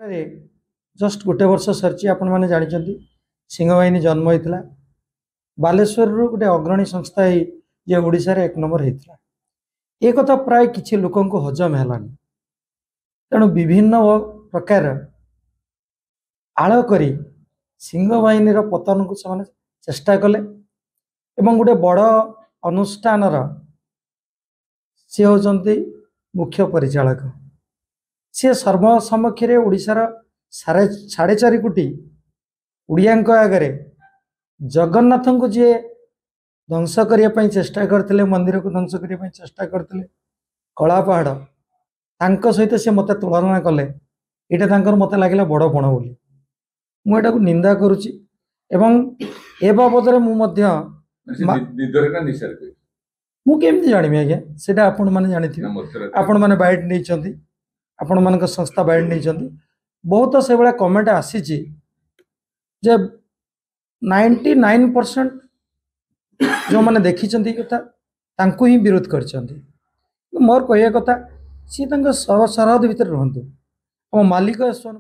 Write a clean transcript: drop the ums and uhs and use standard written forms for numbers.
ରେ जस्ट गोटे वर्ष सरी आपण मैंने जानते सिंहवाहिनी जन्म होता बालेश्वर गोटे अग्रणी संस्था जे ओडिशा रे एक नंबर होता एक कथा प्राय किसी लोक हजम है तेणु विभिन्न प्रकार आड़ कर सिंहवाहिनी पतन को से चेष्टा कले एवं गोटे बड़ अनुष्ठान सी होती मुख्य परिचालक सी सर्वसमक्ष ओडिशार 4.5 कोटी उड़िया आगे जगन्नाथ को जी ध्वंस करने चेष्टा करते मंदिर को ध्वंस करने चेष्टा करते कला पहाड़ सहित सी मत तुलना कले यहाँ मत लगे बड़ पण बोली मुझा को निंदा करुच्ची ए बाबद मुझे जानवी आज्ञा से आपण मैंने जानी आपण मैंने बाइट नहीं आपण मान संस्था बाइट नहीं बहुत से भाया कमेंट आसी जे 99% जो मैंने देखी कथा ही विरोध कर मोर कह कथा सी सरहद भितर रुहतु मालिक